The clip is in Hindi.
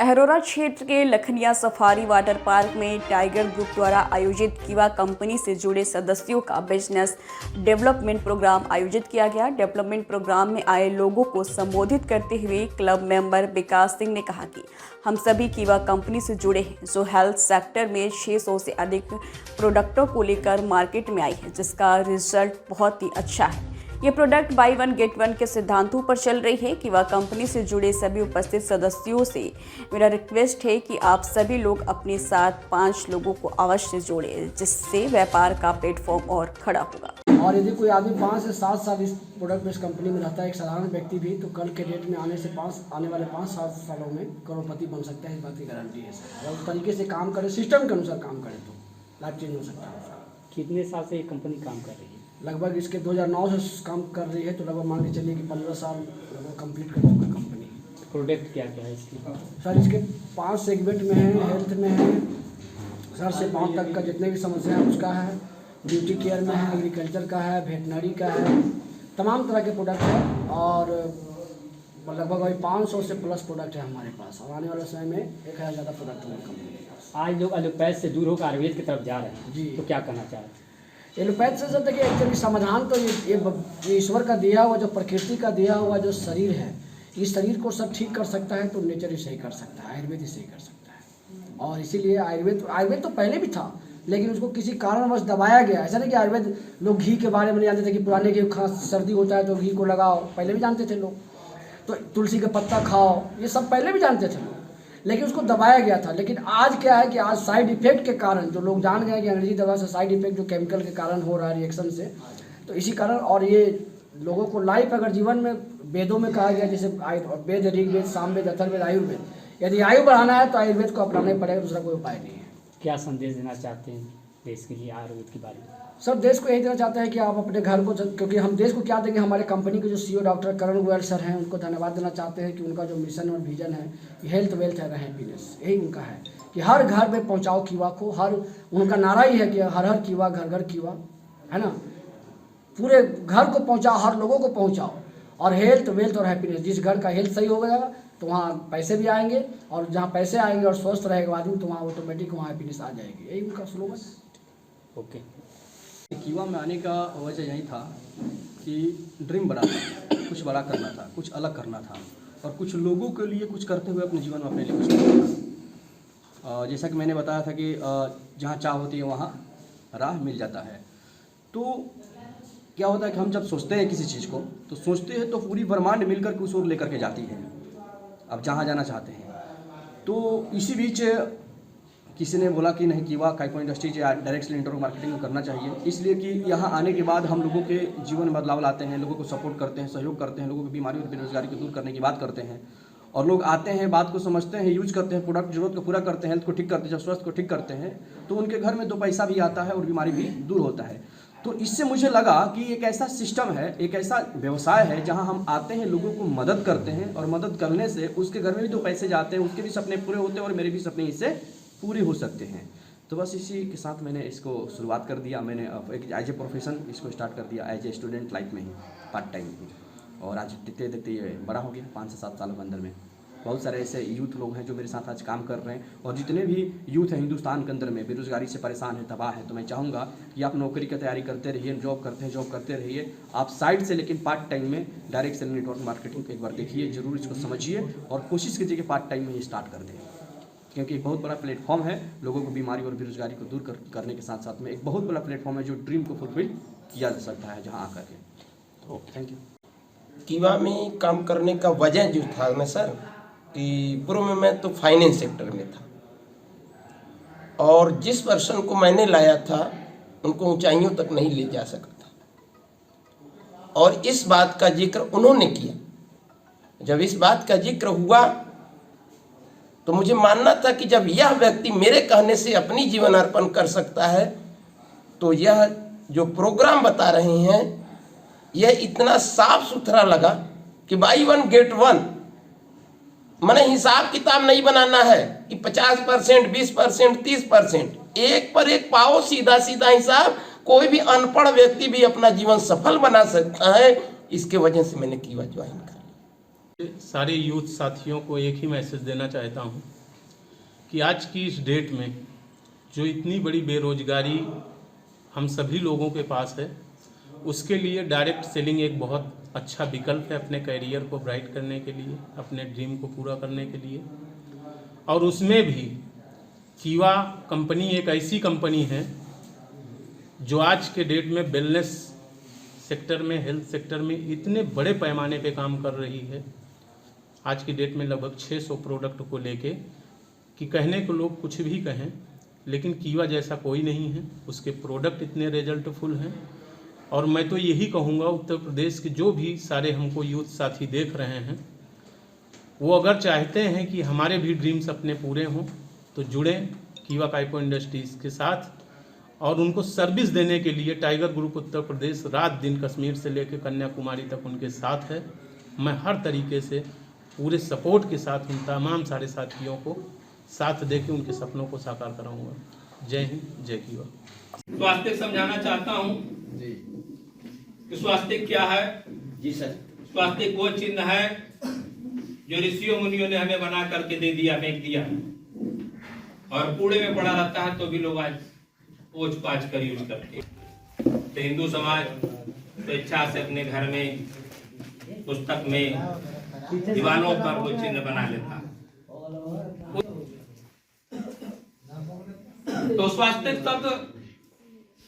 अहरोरा क्षेत्र के लखनिया सफारी वाटर पार्क में टाइगर ग्रुप द्वारा आयोजित कीवा कंपनी से जुड़े सदस्यों का बिजनेस डेवलपमेंट प्रोग्राम आयोजित किया गया। डेवलपमेंट प्रोग्राम में आए लोगों को संबोधित करते हुए क्लब मेंबर विकास सिंह ने कहा कि हम सभी कीवा कंपनी से जुड़े हैं, जो हेल्थ सेक्टर में 600 से अधिक प्रोडक्टों को लेकर मार्केट में आई है, जिसका रिजल्ट बहुत ही अच्छा है। ये product by one get one के सिद्धांतों पर चल रही है। कीवा कंपनी से जुड़े सभी उपस्थित सदस्यों से मेरा रिक्वेस्ट है कि आप सभी लोग अपने साथ 5 लोगों को अवश्य जोड़ें, जिससे व्यापार का प्लेटफॉर्म और खड़ा होगा। और यदि कोई आदमी 5 से 7 साल इस प्रोडक्ट बेस्ड कंपनी में रहता है, एक साधारण व्यक्ति भी, तो कल के डेट में आने वाले 5-7 सालों में करोड़पति बन सकता है। इस बात की गारंटी है सर। अगर उस तरीके से काम करे, सिस्टम के अनुसार काम करे, तो लाइफ चेंज हो सकता है सर। कितने साल से ये कंपनी काम कर रही है? लगभग इसके 2009 से काम कर रही है, तो लगभग मान के चलिए कि 15 साल लगभग कंप्लीट कर चुका है कंपनी। प्रोडक्ट क्या क्या है इसकी? सर इसके 5 सेगमेंट में है, हेल्थ में है, सर से पाँव तक का जितने भी समस्या है उसका है, ब्यूटी केयर में है, एग्रीकल्चर का है, वेटनरी का है, तमाम तरह के प्रोडक्ट है। और लगभग वही 500 से प्लस प्रोडक्ट है हमारे पास, और आने वाले समय में 1000 ज़्यादा प्रोडक्ट हमारे कंपनी के पास। आज लोग एलोपैथ से दूर होकर आयुर्वेद की तरफ जा रहे हैं जी, तो क्या कहना चाह रहे हैं? एलोपैथ से सर देखिए, एक्चुअली समाधान तो ये ईश्वर का दिया हुआ, जो प्रकृति का दिया हुआ जो शरीर है, इस शरीर को सब ठीक कर सकता है तो नेचर ही सही कर सकता है, आयुर्वेद ही सही कर सकता है। और इसीलिए आयुर्वेद तो पहले भी था, लेकिन उसको किसी कारणवश दबाया गया। ऐसा नहीं कि आयुर्वेद लोग घी के बारे में नहीं जानते थे कि पुराने की सर्दी होता है तो घी को लगाओ, पहले भी जानते थे लोग। तो तुलसी का पत्ता खाओ, ये सब पहले भी जानते थे लोग, लेकिन उसको दबाया गया था। लेकिन आज क्या है कि आज साइड इफेक्ट के कारण जो लोग जान गए कि अंग्रेजी दवा से साइड इफेक्ट जो केमिकल के कारण हो रहा है रिएक्शन से, तो इसी कारण, और ये लोगों को लाइफ अगर जीवन में वेदों में कहा गया, जैसे वेद, ऋग्वेद, सामवेद, अथर्ववेद, आयुर्वेद, यदि आयु बढ़ाना है तो आयुर्वेद को अपनाना पड़ेगा, दूसरा कोई उपाय नहीं है। क्या संदेश देना चाहते हैं देश के लिए आयुर्वेद के बारे में? सब देश को यही देना चाहते हैं कि आप अपने घर को, क्योंकि हम देश को क्या देंगे, हमारे कंपनी के जो CEO डॉक्टर करण गोयल सर हैं, उनको धन्यवाद देना चाहते हैं कि उनका जो मिशन और विजन है, हेल्थ वेल्थ एंड हैप्पीनेस, यही उनका है कि हर घर में पहुंचाओ कीवा को। उनका नारा ही है कि हर हर कीवा, घर घर कीवा, है ना। पूरे घर को पहुँचाओ, हर लोगों को पहुँचाओ, और हेल्थ वेल्थ और हैप्पीनेस। जिस घर का हेल्थ सही हो गया तो वहाँ पैसे भी आएंगे, और जहाँ पैसे आएंगे और स्वस्थ रहेगा आदमी तो वहाँ ऑटोमेटिक वहाँ हैप्पीनेस आ जाएगी। यही उनका स्लोगन है। ओके। कीवा में आने का वजह यही था कि ड्रीम बड़ा था, कुछ बड़ा करना था, कुछ अलग करना था, और कुछ लोगों के लिए कुछ करते हुए अपने जीवन में अपने लिए कुछ करना था। जैसा कि मैंने बताया था कि जहाँ चाह होती है वहाँ राह मिल जाता है। तो क्या होता है कि हम जब सोचते हैं किसी चीज़ को, तो सोचते हैं तो पूरी ब्रह्मांड मिलकर के उस ओर लेकर के जाती है, अब जहाँ जाना चाहते हैं। तो इसी बीच किसी ने बोला कि नहीं, कीवा काइको इंडस्ट्रीज या डायरेक्ट नेटवर्क मार्केटिंग करना चाहिए, इसलिए कि यहाँ आने के बाद हम लोगों के जीवन में बदलाव लाते हैं, लोगों को सपोर्ट करते हैं, सहयोग करते हैं, लोगों की बीमारी और बेरोजगारी को दूर करने की बात करते हैं, और लोग आते हैं, बात को समझते हैं, यूज करते हैं, प्रोडक्ट जरूरत को पूरा करते हैं, हेल्थ को ठीक करते हैं, जब स्वास्थ्य को ठीक करते हैं तो उनके घर में 2 पैसा भी आता है और बीमारी भी दूर होता है। तो इससे मुझे लगा कि एक ऐसा सिस्टम है, एक ऐसा व्यवसाय है जहां हम आते हैं, लोगों को मदद करते हैं, और मदद करने से उसके घर में भी 2 पैसे जाते हैं, उसके भी सपने पूरे होते हैं और मेरे भी सपने इससे पूरे हो सकते हैं। तो बस इसी के साथ मैंने इसको शुरुआत कर दिया। मैंने एक एज ए प्रोफेशन इसको स्टार्ट कर दिया, एज ए स्टूडेंट लाइफ में ही, पार्ट टाइम ही, और आज देखते देखते ये बड़ा हो गया। 5 से 7 सालों के अंदर में बहुत सारे ऐसे यूथ लोग हैं जो मेरे साथ आज काम कर रहे हैं, और जितने भी यूथ हैं हिंदुस्तान के अंदर में बेरोजगारी से परेशान है, तबाह है, तो मैं चाहूँगा कि आप नौकरी की तैयारी करते रहिए, जॉब करते रहिए, आप साइड से, लेकिन पार्ट टाइम में डायरेक्ट सेलिंग नेटवर्क मार्केटिंग को एक बार देखिए, जरूर इसको समझिए और कोशिश कीजिए कि पार्ट टाइम में ये स्टार्ट कर दें, क्योंकि एक बहुत बड़ा प्लेटफॉर्म है। लोगों को बीमारी और बेरोजगारी को दूर करने के साथ साथ में एक बहुत बड़ा प्लेटफॉर्म है जो ड्रीम को फुलफिल किया जा सकता है जहाँ आकर के। तो थैंक यू। कीवा में काम करने का वजह जो था ना सर, कि पूर्व में मैं तो फाइनेंस सेक्टर में था, और जिस पर्सन को मैंने लाया था उनको ऊंचाइयों तक नहीं ले जा सका था, और इस बात का जिक्र उन्होंने किया। जब इस बात का जिक्र हुआ तो मुझे मानना था कि जब यह व्यक्ति मेरे कहने से अपनी जीवन अर्पण कर सकता है, तो यह जो प्रोग्राम बता रहे हैं यह इतना साफ सुथरा लगा कि बाई वन गेट वन, मैंने हिसाब किताब नहीं बनाना है कि 50%, 20%, 30%, एक पर एक पाओ, सीधा सीधा हिसाब। कोई भी अनपढ़ व्यक्ति भी अपना जीवन सफल बना सकता है। इसके वजह से मैंने कीवा ज्वाइन कर। सारे यूथ साथियों को एक ही मैसेज देना चाहता हूं कि आज की इस डेट में जो इतनी बड़ी बेरोजगारी हम सभी लोगों के पास है, उसके लिए डायरेक्ट सेलिंग एक बहुत अच्छा विकल्प है अपने करियर को ब्राइट करने के लिए, अपने ड्रीम को पूरा करने के लिए। और उसमें भी कीवा कंपनी एक ऐसी कंपनी है जो आज के डेट में वेलनेस सेक्टर में, हेल्थ सेक्टर में इतने बड़े पैमाने पे काम कर रही है। आज की डेट में लगभग 600 प्रोडक्ट को लेके कि कहने को लोग कुछ भी कहें, लेकिन कीवा जैसा कोई नहीं है। उसके प्रोडक्ट इतने रिजल्टफुल हैं। और मैं तो यही कहूँगा उत्तर प्रदेश के जो भी सारे हमको यूथ साथी देख रहे हैं, वो अगर चाहते हैं कि हमारे भी ड्रीम्स अपने पूरे हों तो जुड़ें कीवा काइपो इंडस्ट्रीज़ के साथ। और उनको सर्विस देने के लिए टाइगर ग्रुप उत्तर प्रदेश रात दिन कश्मीर से लेकर कन्याकुमारी तक उनके साथ है। मैं हर तरीके से पूरे सपोर्ट के साथ उन तमाम सारे साथियों को साथ देके उनके सपनों को साकार कराऊंगा। जय हिंद, जय कीवा। स्वास्थ्य समझाना चाहता हूँ कि स्वास्थ्य क्या है। जी सर। स्वास्थ्य वो चिन्ह है जो ऋषियों मुनियों ने हमें बना करके दे दिया, फेंक दिया, और कूड़े में पड़ा रहता है तो भी लोग आज पोछ पाछ कर यूज करते हैं। तो हिंदू समाज स्वेच्छा से अपने घर में, पुस्तक में, दीवानों पर वो चिन्ह बना लेता है। तो स्वास्थ्य शब्द